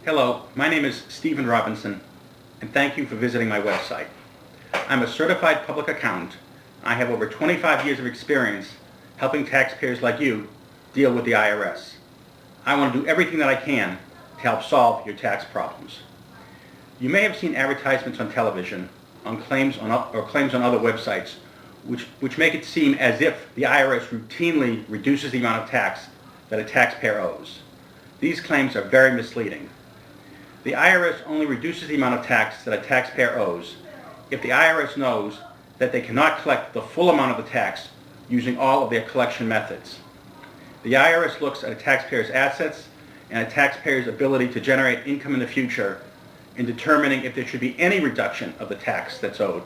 Hello, my name is Stephen Robinson, and thank you for visiting my website. I'm a certified public accountant. I have over 25 years of experience helping taxpayers like you deal with the IRS. I want to do everything that I can to help solve your tax problems. You may have seen advertisements on television on claims on other websites which make it seem as if the IRS routinely reduces the amount of tax that a taxpayer owes. These claims are very misleading. The IRS only reduces the amount of tax that a taxpayer owes if the IRS knows that they cannot collect the full amount of the tax using all of their collection methods. The IRS looks at a taxpayer's assets and a taxpayer's ability to generate income in the future in determining if there should be any reduction of the tax that's owed.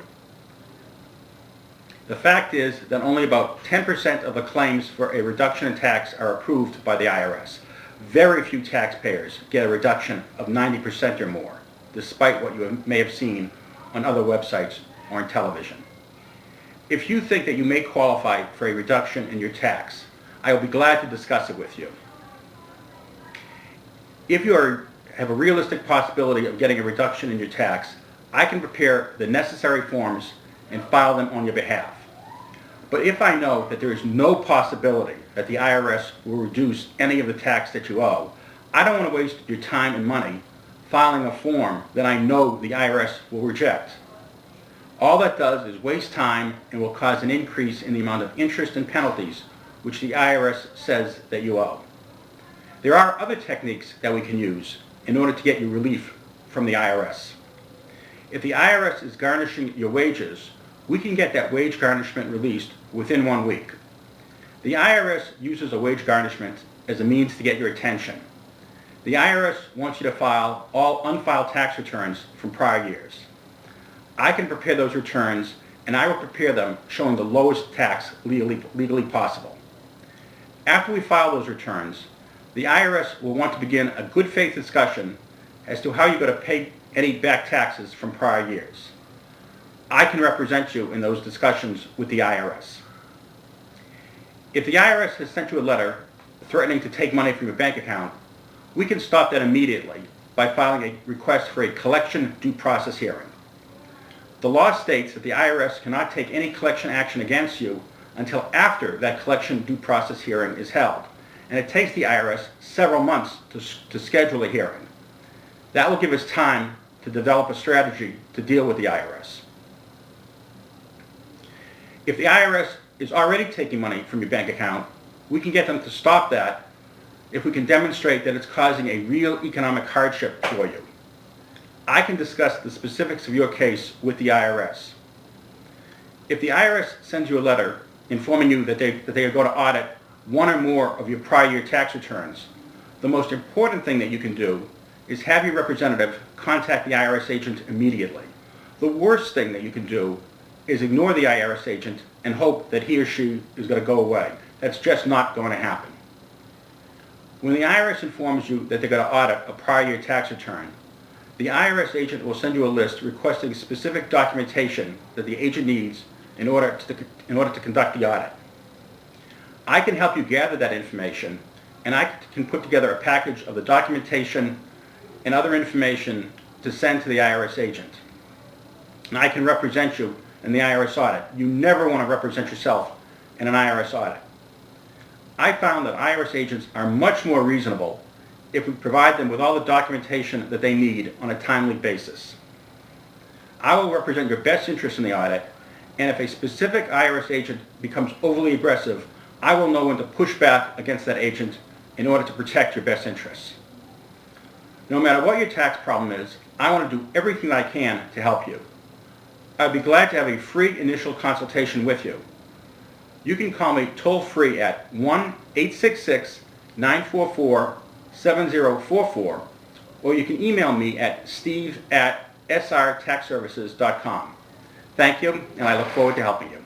The fact is that only about 10% of the claims for a reduction in tax are approved by the IRS. Very few taxpayers get a reduction of 90% or more, despite what you may have seen on other websites or on television. If you think that you may qualify for a reduction in your tax, I will be glad to discuss it with you. If you have a realistic possibility of getting a reduction in your tax, I can prepare the necessary forms and file them on your behalf. But if I know that there is no possibility that the IRS will reduce any of the tax that you owe, I don't want to waste your time and money filing a form that I know the IRS will reject. All that does is waste time and will cause an increase in the amount of interest and penalties which the IRS says that you owe. There are other techniques that we can use in order to get you relief from the IRS. If the IRS is garnishing your wages, we can get that wage garnishment released within 1 week. The IRS uses a wage garnishment as a means to get your attention. The IRS wants you to file all unfiled tax returns from prior years. I can prepare those returns, and I will prepare them showing the lowest tax legally possible. After we file those returns, the IRS will want to begin a good faith discussion as to how you're going to pay any back taxes from prior years. I can represent you in those discussions with the IRS. If the IRS has sent you a letter threatening to take money from your bank account, we can stop that immediately by filing a request for a collection due process hearing. The law states that the IRS cannot take any collection action against you until after that collection due process hearing is held, and it takes the IRS several months to schedule a hearing. That will give us time to develop a strategy to deal with the IRS. If the IRS is already taking money from your bank account, we can get them to stop that if we can demonstrate that it's causing a real economic hardship for you. I can discuss the specifics of your case with the IRS. If the IRS sends you a letter informing you that they are going to audit one or more of your prior year tax returns, the most important thing that you can do is have your representative contact the IRS agent immediately. The worst thing that you can do is ignore the IRS agent and hope that he or she is going to go away. That's just not going to happen. When the IRS informs you that they're going to audit a prior year tax return, the IRS agent will send you a list requesting specific documentation that the agent needs in order to conduct the audit. I can help you gather that information, and I can put together a package of the documentation and other information to send to the IRS agent. And I can represent you in the IRS audit. You never want to represent yourself in an IRS audit. I found that IRS agents are much more reasonable if we provide them with all the documentation that they need on a timely basis. I will represent your best interest in the audit, and if a specific IRS agent becomes overly aggressive, I will know when to push back against that agent in order to protect your best interests. No matter what your tax problem is, I want to do everything I can to help you. I'd be glad to have a free initial consultation with you. You can call me toll-free at 1-866-944-7044, or you can email me at steve@srtaxservices.com. Thank you, and I look forward to helping you.